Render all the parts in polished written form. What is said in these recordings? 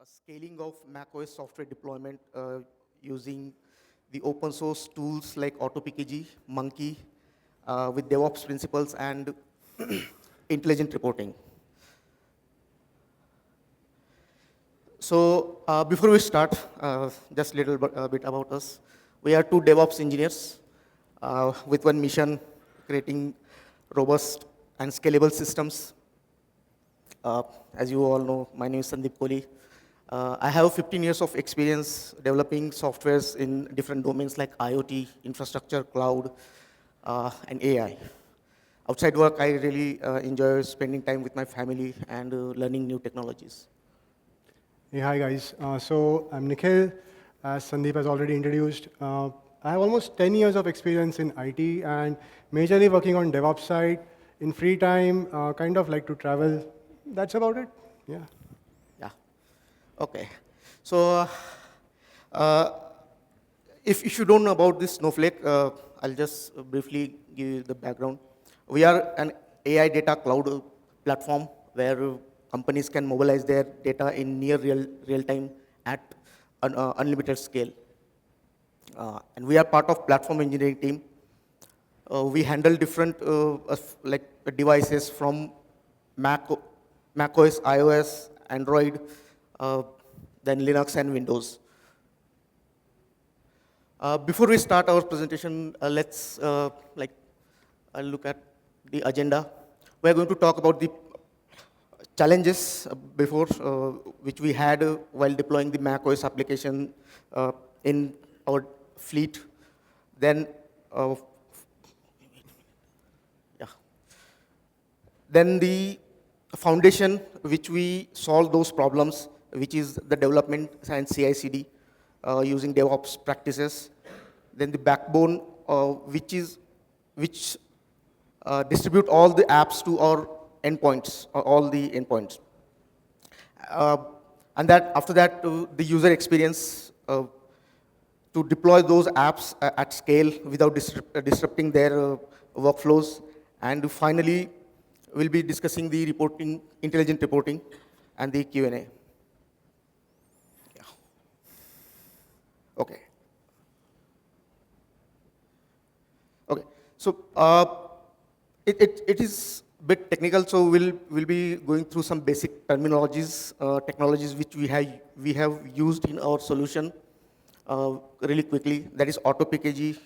scaling of macOS software deployment using the open source tools like AutoPkg, Munki, with DevOps principles and intelligent reporting. So before we start, just a little bit about us. We are two DevOps engineers with one mission, creating robust and scalable systems. As you all know, my name is Sandeep Koli. I have 15 years of experience developing softwares in different domains like IoT, infrastructure, cloud, and AI. Outside work, I really enjoy spending time with my family and learning new technologies. Hey, hi guys. So I'm Nikhil, as Sandeep has already introduced. I have almost 10 years of experience in IT and majorly working on DevOps side. In free time, kind of like to travel. That's about it, yeah. Yeah, okay. So if you don't know about this Snowflake, I'll just briefly give you the background. We are an AI data cloud platform where companies can mobilize their data in near real time at an unlimited scale. And we are part of platform engineering team. We handle different devices from macOS, iOS, Android, then Linux and Windows. Before we start our presentation, let's look at the agenda. We're going to talk about the challenges which we had while deploying the macOS application in our fleet. Then, then the foundation which we solve those problems, which is the development and CI/CD using DevOps practices. Then the backbone, which distribute all the apps to our endpoints, all the endpoints. And that after that, the user experience to deploy those apps at scale without disrupting their workflows. And finally, we'll be discussing the reporting, intelligent reporting, and the Q&A. Yeah. Okay. Okay. So it is a bit technical, so we'll be going through some basic terminologies, technologies which we have used in our solution really quickly. That is AutoPkg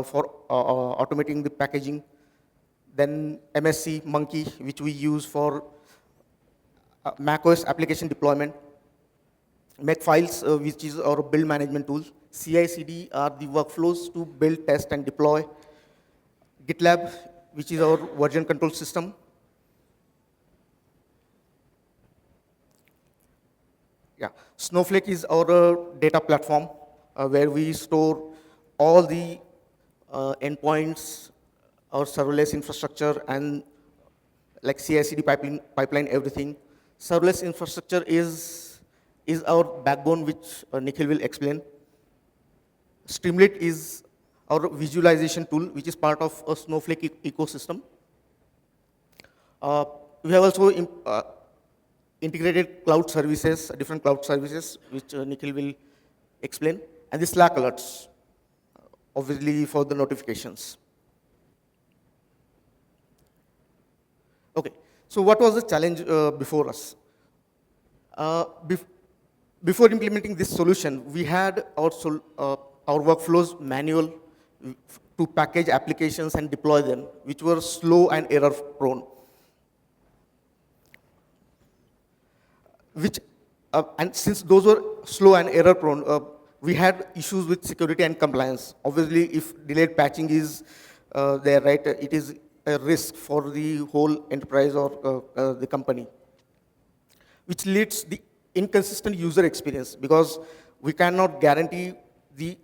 for automating the packaging. Then MSC, Munki, which we use for macOS application deployment. Makefiles, which is our build management tool. CI/CD are the workflows to build, test, and deploy. GitLab, which is our version control system. Yeah, Snowflake is our data platform where we store all the endpoints, our serverless infrastructure, and like CI/CD pipeline, everything. Serverless infrastructure is our backbone, which Nikhil will explain. Streamline is our visualization tool, which is part of a Snowflake ecosystem. We have also integrated cloud services, different cloud services, which Nikhil will explain. And the Slack alerts, obviously for the notifications. Okay, so what was the challenge before us? Before implementing this solution, we had our workflows manual to package applications and deploy them, which were slow and error prone. And since those were slow and error prone, we had issues with security and compliance. Obviously, if delayed patching is there, right, it is a risk for the whole enterprise or the company, which leads the inconsistent user experience because we cannot guarantee the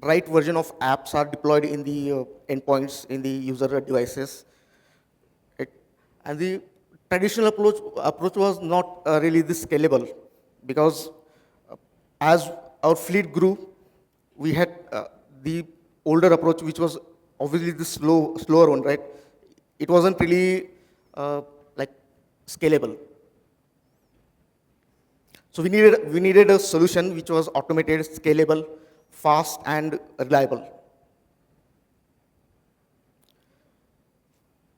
right version of apps are deployed in the endpoints in the user devices. And the traditional approach was not really this scalable because as our fleet grew, we had the older approach, which was obviously the slower one, right? It wasn't really scalable. So we needed a solution which was automated, scalable, fast, and reliable.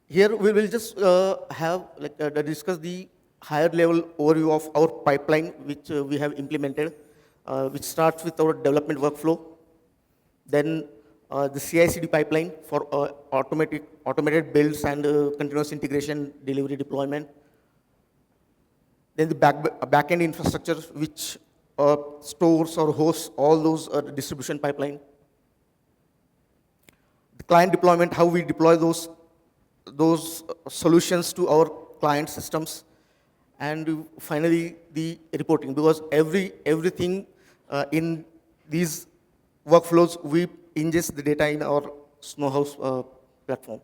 Here we will just discuss the higher level overview of our pipeline, which we have implemented, which starts with our development workflow, then the CI/CD pipeline for automated builds and continuous integration, delivery, deployment. Then the backend infrastructure, which stores or hosts all those distribution pipeline. The client deployment, how we deploy those solutions to our client systems. And finally, the reporting, because everything in these workflows, we ingest the data in our Snowhouse platform.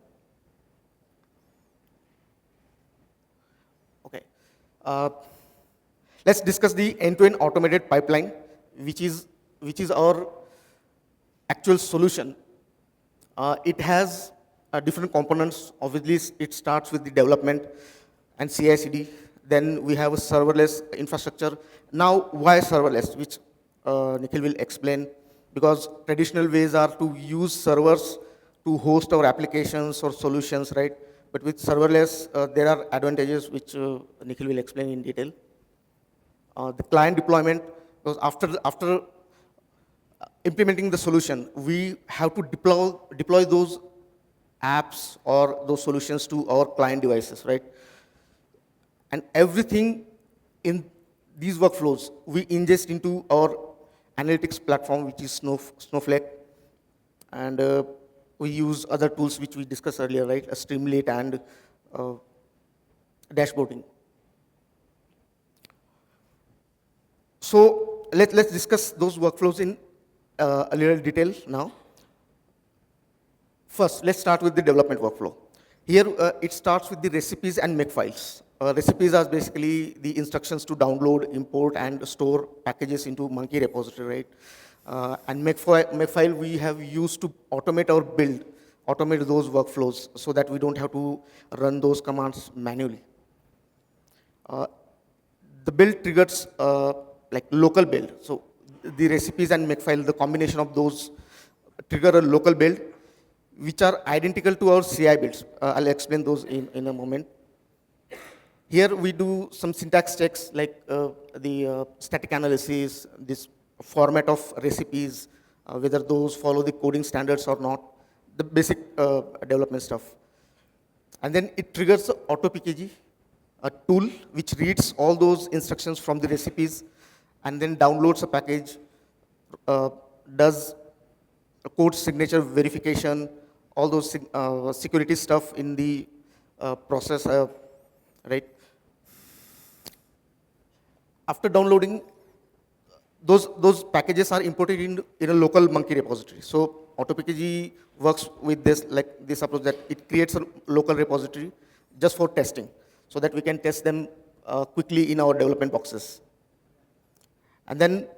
Okay. Let's discuss the end-to-end automated pipeline, which is our actual solution. It has different components. Obviously, it starts with the development and CI/CD. Then we have a serverless infrastructure. Now, why serverless? Which Nikhil will explain. Because traditional ways are to use servers to host our applications or solutions, right? But with serverless, there are advantages which Nikhil will explain in detail. The client deployment, because after implementing the solution, we have to deploy those apps or those solutions to our client devices, right? And everything in these workflows, we ingest into our analytics platform, which is Snowflake. And we use other tools which we discussed earlier, right? A streamline and dashboarding. So let's discuss those workflows in a little detail now. First, let's start with the development workflow. Here, it starts with the recipes and makefiles. Recipes are basically the instructions to download, import, and store packages into Munki repository, right? And makefile we have used to automate our build, automate those workflows so that we don't have to run those commands manually. The build triggers like local build. So the recipes and makefile, the combination of those trigger a local build, which are identical to our CI builds. I'll explain those in a moment. Here we do some syntax checks like the static analysis, this format of recipes, whether those follow the coding standards or not, the basic development stuff. And then it triggers AutoPkg, a tool which reads all those instructions from the recipes and then downloads a package, does a code signature verification, all those security stuff in the process, right? After downloading, those packages are imported in a local Munki repository. So AutoPkg works with this approach that it creates a local repository just for testing, so that we can test them quickly in our development boxes. And then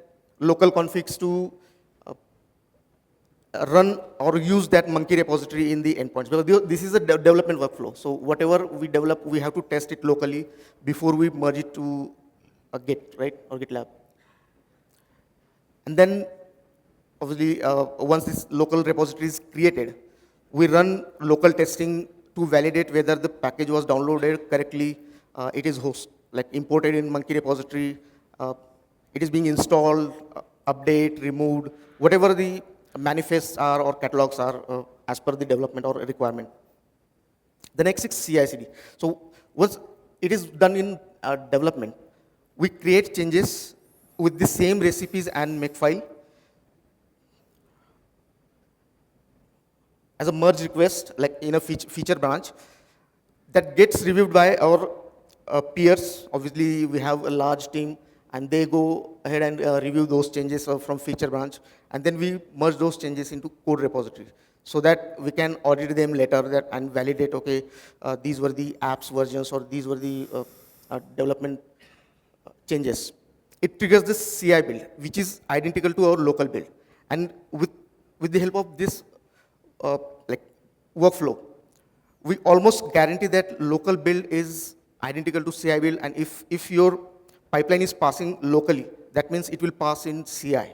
local configs to run or use that Munki repository in the endpoints. Because this is a development workflow. So whatever we develop, we have to test it locally before we merge it to a Git, right, or GitLab. And then, obviously, once this local repository is created, we run local testing to validate whether the package was downloaded correctly, it is imported in Munki repository, it is being installed, update, removed, whatever the manifests are or catalogs are as per the development or requirement. The next is CI/CD. So once it is done in development, we create changes with the same recipes and makefile as a merge request, like in a feature branch, that gets reviewed by our peers. Obviously, we have a large team, and they go ahead and review those changes from feature branch, and then we merge those changes into code repository, so that we can audit them later and validate, okay, these were the apps versions, or these were the development changes. It triggers the CI build, which is identical to our local build. And with the help of this workflow, we almost guarantee that local build is identical to CI build, and if your pipeline is passing locally, that means it will pass in CI,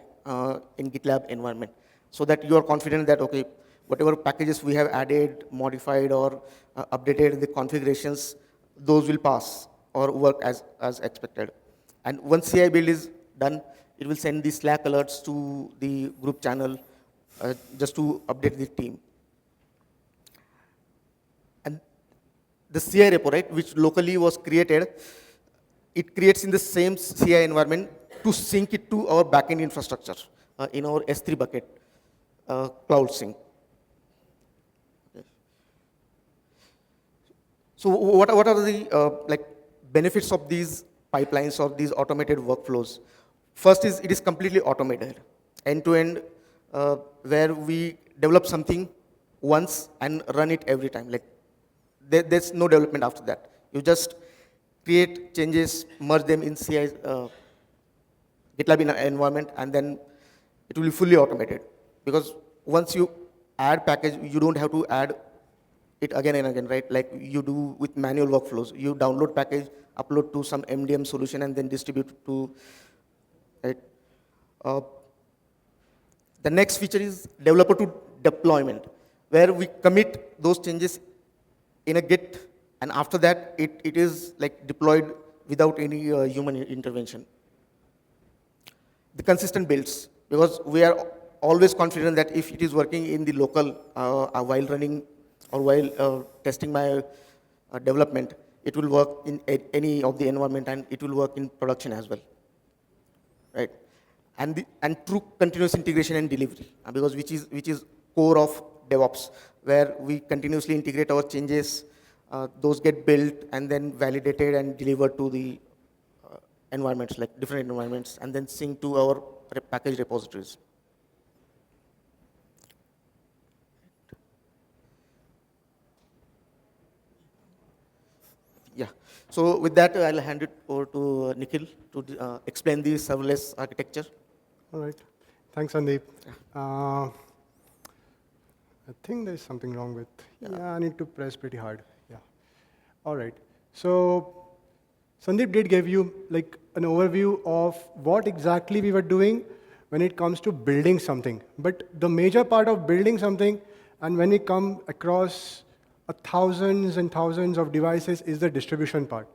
in GitLab environment, so that you are confident that, okay, whatever packages we have added, modified, or updated the configurations, those will pass or work as expected. And once CI build is done, it will send the Slack alerts to the group channel just to update the team. And the CI repo, right, which locally was created, it creates in the same CI environment to sync it to our backend infrastructure in our S3 bucket, cloud sync. So what are the like benefits of these pipelines or these automated workflows? First is it is completely automated, end-to-end, where we develop something once and run it every time. Like there's no development after that. You just create changes, merge them in CI, GitLab environment, and then it will be fully automated. Because once you add package, you don't have to add it again and again, right? Like you do with manual workflows. You download package, upload to some MDM solution, and then distribute it to it. The next feature is developer to deployment, where we commit those changes in a Git, and after that, it is like deployed without any human intervention. The consistent builds, because we are always confident that if it is working in the local while running or while testing my development, it will work in any of the environment, and it will work in production as well, right? And through continuous integration and delivery, because which is core of DevOps, where we continuously integrate our changes, those get built and then validated and delivered to the environments, like different environments, and then sync to our package repositories. Yeah. So with that, I'll hand it over to Nikhil to explain the serverless architecture. All right. Thanks, Sandeep. I think there's something wrong with, yeah, I need to press pretty hard. Yeah. All right. So Sandeep did give you like an overview of what exactly we were doing when it comes to building something. But the major part of building something, and when we come across thousands and thousands of devices, is the distribution part.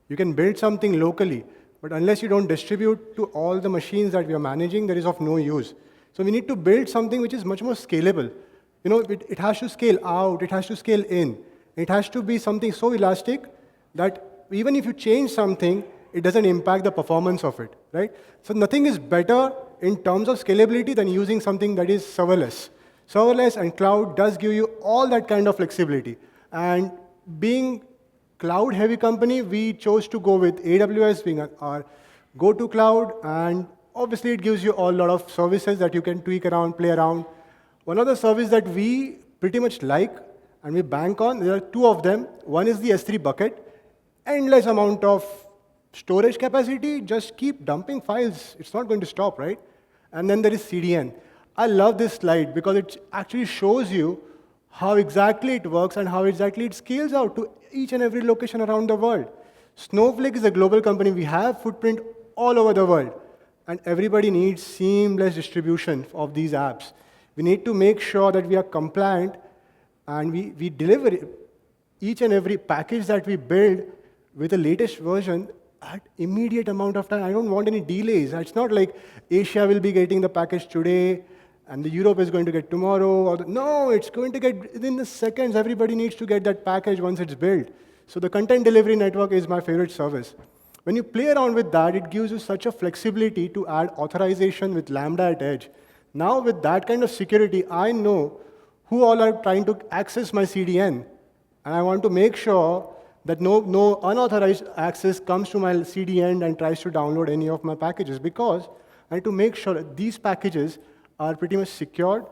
You can build something locally, but unless you don't distribute to all the machines that we are managing, there is of no use. So we need to build something which is much more scalable. You know, it has to scale out, it has to scale in. It has to be something so elastic that even if you change something, it doesn't impact the performance of it, right? So nothing is better in terms of scalability than using something that is serverless. Serverless and cloud does give you all that kind of flexibility. And being cloud-heavy company, we chose to go with AWS being our go-to cloud, and obviously it gives you a lot of services that you can tweak around, play around. One of the services that we pretty much like and we bank on, there are two of them. One is the S3 bucket, endless amount of storage capacity, just keep dumping files. It's not going to stop, right? And then there is CDN. I love this slide because it actually shows you how exactly it works and how exactly it scales out to each and every location around the world. Snowflake is a global company. We have footprint all over the world. And everybody needs seamless distribution of these apps. We need to make sure that we are compliant and we deliver each and every package that we build with the latest version at immediate amount of time. I don't want any delays. It's not like Asia will be getting the package today and the Europe is going to get tomorrow. No, it's going to get within the seconds. Everybody needs to get that package once it's built. So the content delivery network is my favorite service. When you play around with that, it gives you such a flexibility to add authorization with Lambda at edge. Now with that kind of security, I know who all are trying to access my CDN. And I want to make sure that no unauthorized access comes to my CDN and tries to download any of my packages, because I need to make sure that these packages are pretty much secured,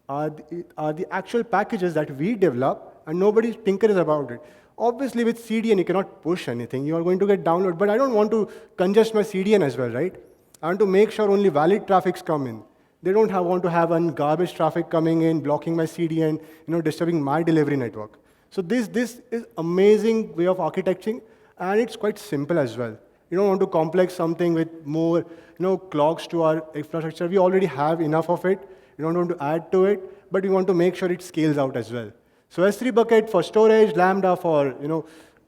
are the actual packages that we develop, and nobody tinkers about it. Obviously, with CDN, you cannot push anything. You are going to get download, but I don't want to congest my CDN as well, right? I want to make sure only valid traffics come in. They don't want to have garbage traffic coming in, blocking my CDN, disturbing my delivery network. So this is amazing way of architecting, and it's quite simple as well. You don't want to complex something with more clogs to our infrastructure. We already have enough of it. You don't want to add to it, but we want to make sure it scales out as well. So S3 bucket for storage, Lambda for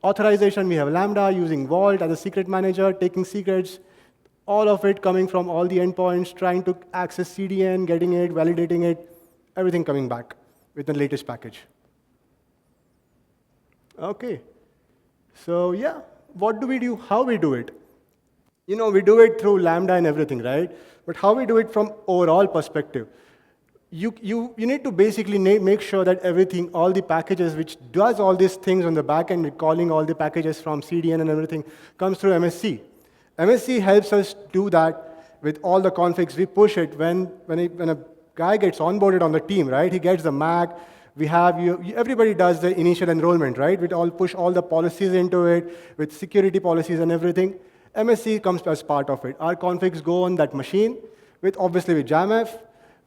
authorization. We have Lambda using Vault as a secret manager, taking secrets, all of it coming from all the endpoints, trying to access CDN, getting it, validating it, everything coming back with the latest package. Okay. So yeah, what do we do? How we do it? We do it through Lambda and everything, right? But how we do it from overall perspective? You need to basically make sure that everything, all the packages which does all these things on the back end, calling all the packages from CDN and everything, comes through MSC. MSC helps us do that with all the configs. We push it when a guy gets onboarded on the team, right? He gets the Mac. Everybody does the initial enrollment, right? We all push all the policies into it with security policies and everything. MSC comes as part of it. Our configs go on that machine obviously with Jamf.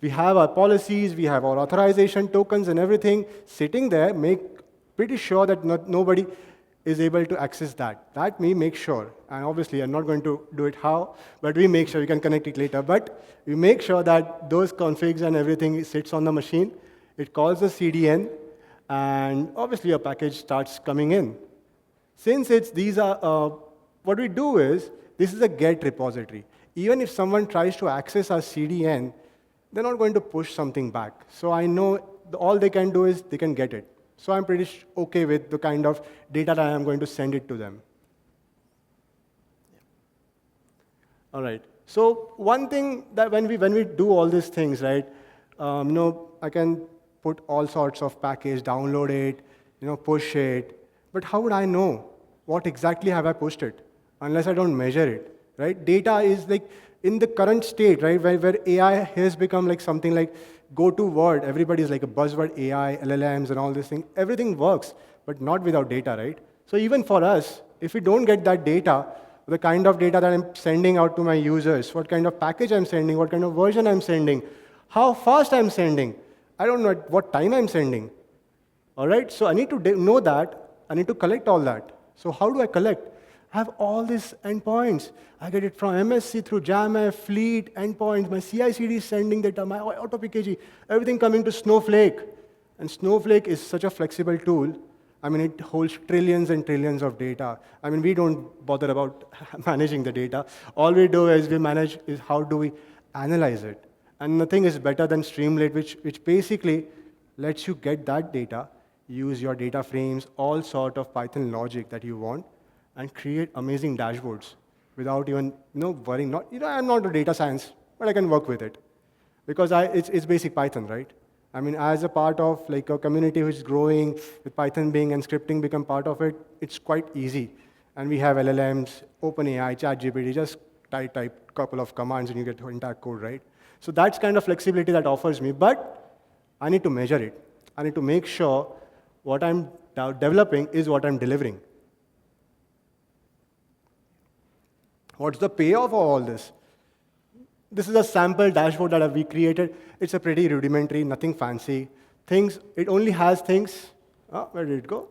We have our policies, we have our authorization tokens and everything sitting there, make pretty sure that nobody is able to access that. That we make sure. And obviously, I'm not going to do it how, but we make sure we can connect it later. But we make sure that those configs and everything sits on the machine. It calls the CDN, and obviously a package starts coming in. Since what we do is, this is a get repository. Even if someone tries to access our CDN, they're not going to push something back. So I know all they can do is they can get it. So I'm pretty okay with the kind of data that I'm going to send it to them. All right. So one thing that when we do all these things, right? I can put all sorts of package, download it, push it. But how would I know what exactly have I pushed it unless I don't measure it, right? Data is like in the current state, right, where AI has become like something like go-to word. Everybody is like a buzzword, AI, LLMs, and all these things. Everything works, but not without data, right? So even for us, if we don't get that data, the kind of data that I'm sending out to my users, what kind of package I'm sending, what kind of version I'm sending, how fast I'm sending, I don't know at what time I'm sending. All right, so I need to know that. I need to collect all that. So how do I collect? I have all these endpoints. I get it from MSC through Jamf, Fleet, endpoints, my CI/CD is sending data, my AutoPkg, everything coming to Snowflake. And Snowflake is such a flexible tool. I mean, it holds trillions and trillions of data. I mean, we don't bother about managing the data. All we do is how do we analyze it. And nothing is better than Streamline, which basically lets you get that data, use your data frames, all sort of Python logic that you want, and create amazing dashboards without even worrying. I'm not a data science, but I can work with it because it's basic Python, right? I mean, as a part of like a community which is growing, with Python being and scripting become part of it, it's quite easy. And we have LLMs, OpenAI, ChatGPT, just type a couple of commands and you get the entire code, right? So that's kind of flexibility that offers me, but I need to measure it. I need to make sure what I'm developing is what I'm delivering. What's the payoff of all this? This is a sample dashboard that we created. It's a pretty rudimentary, nothing fancy. It only has things. Oh, where did it go?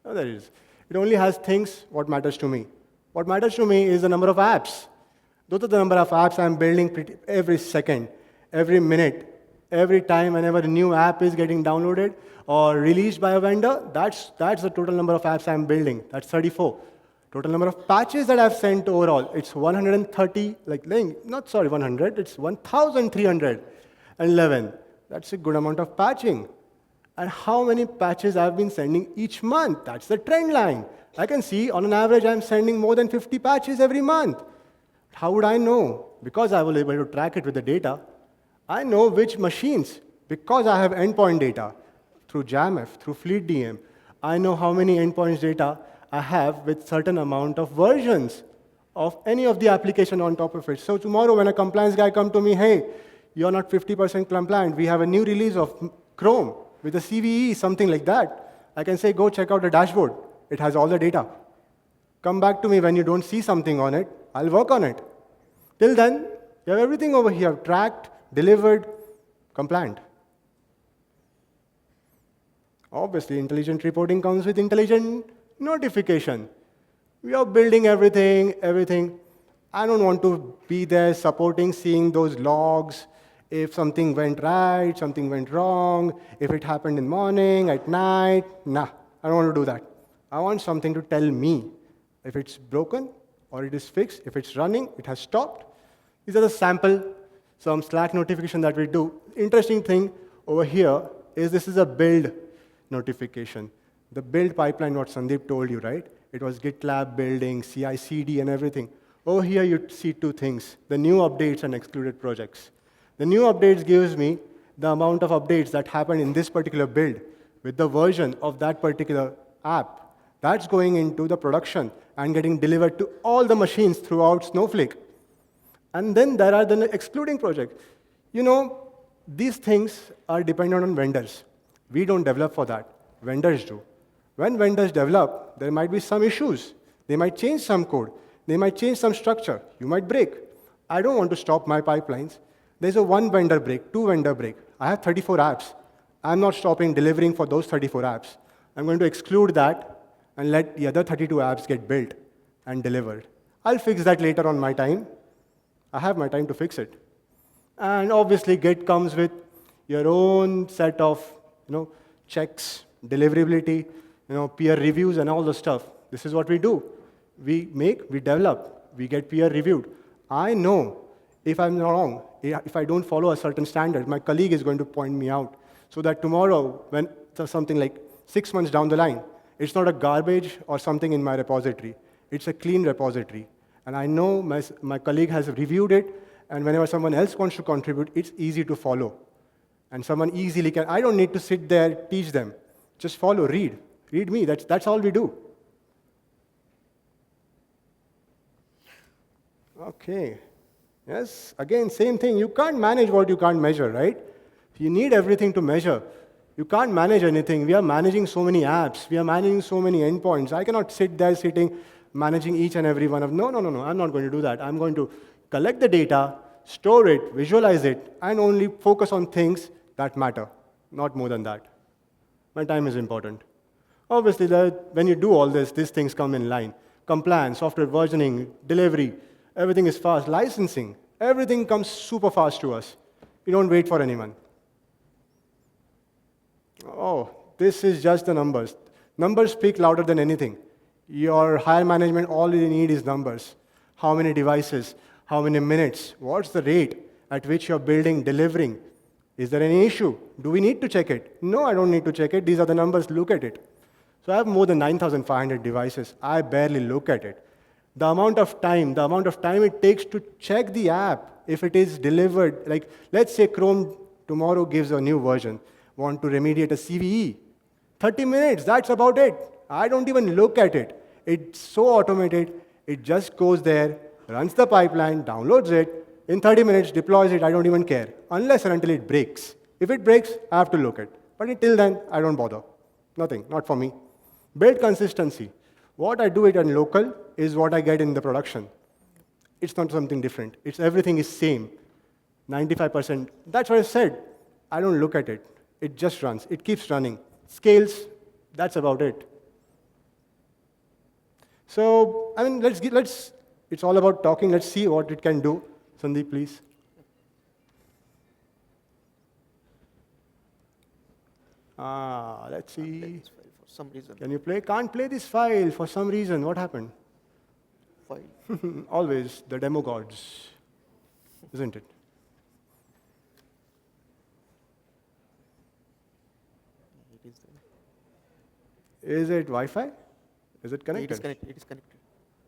Oh, there it is. It only has things, what matters to me. What matters to me is the number of apps. Those are the number of apps I'm building every second, every minute, every time whenever a new app is getting downloaded or released by a vendor, that's the total number of apps I'm building. That's 34. Total number of patches that I've sent overall, it's 130, 100, it's 1,311. That's a good amount of patching. And how many patches I've been sending each month? That's the trend line. I can see on an average I'm sending more than 50 patches every month. How would I know? Because I was able to track it with the data. I know which machines, because I have endpoint data through Jamf, through FleetDM. I know how many endpoints data I have with certain amount of versions of any of the application on top of it. So tomorrow when a compliance guy comes to me, hey, you're not 50% compliant, we have a new release of Chrome with a CVE, something like that. I can say, go check out the dashboard. It has all the data. Come back to me when you don't see something on it. I'll work on it. Till then, you have everything over here, tracked, delivered, compliant. Obviously, intelligent reporting comes with intelligent notification. We are building everything. I don't want to be there supporting, seeing those logs, if something went right, something went wrong, if it happened in the morning, at night. Nah, I don't want to do that. I want something to tell me if it's broken or it is fixed, if it's running, it has stopped. These are the sample, some Slack notification that we do. Interesting thing over here is this is a build notification. The build pipeline, what Sandeep told you, right? It was GitLab building, CI/CD, and everything. Over here, you see two things, the new updates and excluded projects. The new updates gives me the amount of updates that happen in this particular build with the version of that particular app. That's going into the production and getting delivered to all the machines throughout Snowflake. And then there are the excluding projects. You know, these things are dependent on vendors. We don't develop for that. Vendors do. When vendors develop, there might be some issues. They might change some code. They might change some structure. You might break. I don't want to stop my pipelines. There's a one vendor break, two vendor break. I have 34 apps. I'm not stopping delivering for those 34 apps. I'm going to exclude that and let the other 32 apps get built and delivered. I'll fix that later on my time. I have my time to fix it. And obviously, Git comes with your own set of checks, deliverability, peer reviews, and all the stuff. This is what we do. We make, we develop, we get peer reviewed. I know if I'm wrong, if I don't follow a certain standard, my colleague is going to point me out so that tomorrow, when something like 6 months down the line, it's not a garbage or something in my repository. It's a clean repository. And I know my colleague has reviewed it, and whenever someone else wants to contribute, it's easy to follow. And someone easily can, I don't need to sit there, teach them. Just follow, read. Read me, that's all we do. Okay. Yes, again, same thing. You can't manage what you can't measure, right? You need everything to measure. You can't manage anything. We are managing so many apps. We are managing so many endpoints. I cannot sit there managing each and every one of, no, I'm not going to do that. I'm going to collect the data, store it, visualize it, and only focus on things that matter, not more than that. My time is important. Obviously, when you do all this, these things come in line. Compliance, software versioning, delivery, everything is fast. Licensing, everything comes super fast to us. We don't wait for anyone. Oh, this is just the numbers. Numbers speak louder than anything. Your higher management, all you need is numbers. How many devices? How many minutes? What's the rate at which you're building, delivering? Is there any issue? Do we need to check it? No, I don't need to check it. These are the numbers. Look at it. So I have more than 9,500 devices. I barely look at it. The amount of time it takes to check the app, if it is delivered, like let's say Chrome tomorrow gives a new version, want to remediate a CVE. 30 minutes, that's about it. I don't even look at it. It's so automated, it just goes there, runs the pipeline, downloads it, in 30 minutes deploys it, I don't even care, unless and until it breaks. If it breaks, I have to look at it. But until then, I don't bother. Nothing, not for me. Build consistency. What I do it on local is what I get in the production. It's not something different. Everything is same. 95%. That's what I said. I don't look at it. It just runs. It keeps running. Scales, that's about it. So, I mean, it's all about talking. Let's see what it can do. Sandeep, please. Let's see. For some reason. Can you play? Can't play this file for some reason. What happened? File. Always the demo gods, isn't it? It is there. Is it Wi-Fi? Is it connected? It is connected.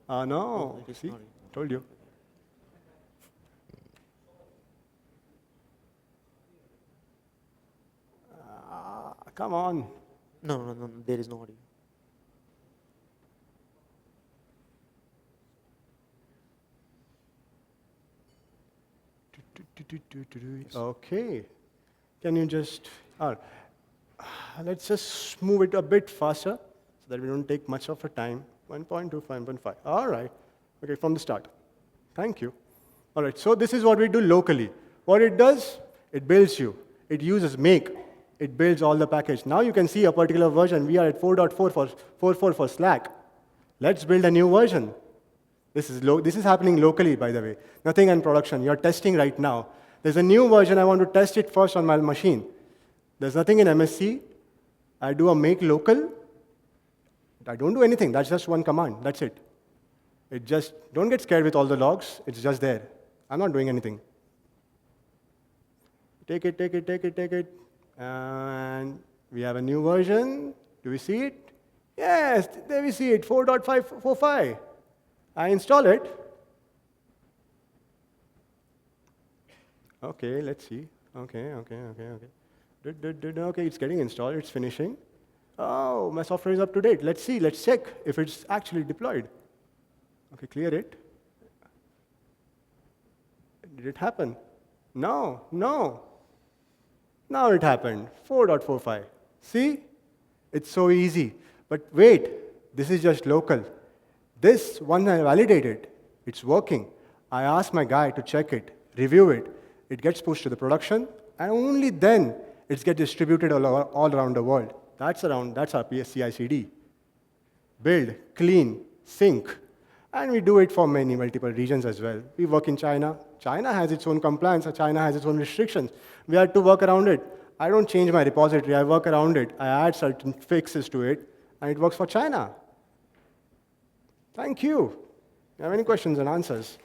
No. It is See, not. told you. Come on. No, there is no audio. Okay. Can you just, let's just move it a bit faster so that we don't take much of a time. 1.2, 5.5. All right. Okay, from the start. Thank you. All right, so this is what we do locally. What it does, it builds you. It uses make. It builds all the package. Now you can see a particular version. We are at 4.4 for 4.4 for Slack. Let's build a new version. This is happening locally, by the way. Nothing in production. You're testing right now. There's a new version. I want to test it first on my machine. There's nothing in MSC. I do a make local. I don't do anything. That's just one command. That's it. It just, don't get scared with all the logs. It's just there. I'm not doing anything. Take it, take it, take it, take it. And we have a new version. Do we see it? Yes, there we see it, 4.545. I install it. Okay, let's see. Okay. Okay, it's getting installed, it's finishing. Oh, my software is up to date. Let's see, let's check if it's actually deployed. Okay, clear it. Did it happen? No. Now it happened, 4.45. See? It's so easy. But wait, this is just local. This one I validated, it's working. I asked my guy to check it, review it. It gets pushed to the production, and only then it gets distributed all around the world. That's our CI/CD. Build, clean, sync. And we do it for multiple regions as well. We work in China. China has its own compliance, China has its own restrictions. We had to work around it. I don't change my repository, I work around it. I add certain fixes to it, and it works for China. Thank you. You have any questions and answers?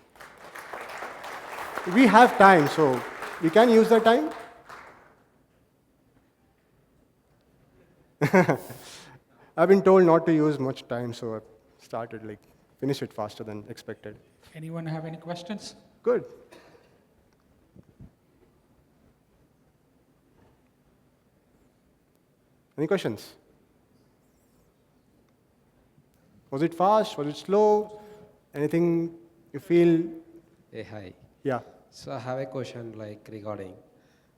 We have time, so we can use the time. I've been told not to use much time, so I started finish it faster than expected. Anyone have any questions? Good. Any questions? Was it fast? Was it slow? Anything you feel? Hey, hi. Yeah. So I have a question regarding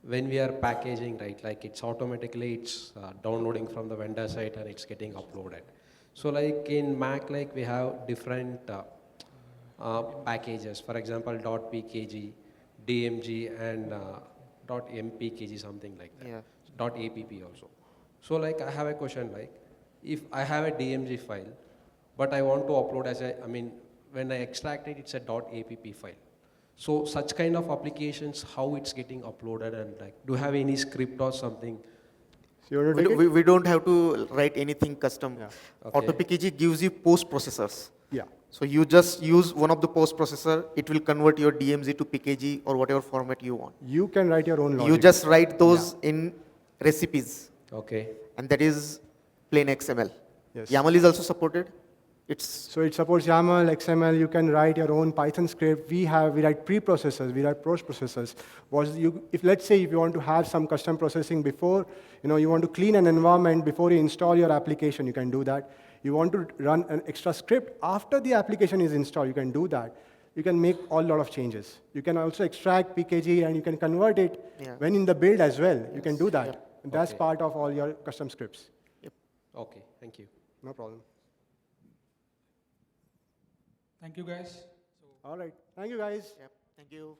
when we are packaging, right? It's automatically downloading from the vendor site and it's getting uploaded. So in Mac, we have different packages. For example, .pkg, DMG, and .mpkg, something like that. Yeah. .app also. So I have a question if I have a DMG file, but I want to upload when I extract it, it's a .app file. So such kind of applications, how it's getting uploaded, and do you have any script or something? So We don't have to write anything custom. Yeah. Okay. AutoPkg gives you post processors. Yeah. So you just use one of the post processor, it will convert your DMZ to PKG or whatever format you want. You can write your own logic. You just write those in recipes, Okay. and that is plain XML. Yes. YAML is also supported. So it supports YAML, XML. You can write your own Python script. We write pre-processors, we write post-processors. Let's say if you want to have some custom processing before, you want to clean an environment before you install your application, you can do that. You want to run an extra script after the application is installed, you can do that. You can make a lot of changes. You can also extract PKG and you can convert it when in the build as well. You can do that. Yep. And that's Okay. part of all your custom scripts. Okay, thank you. No problem. Thank you, guys. All right. Thank you, guys. Yep. Thank you.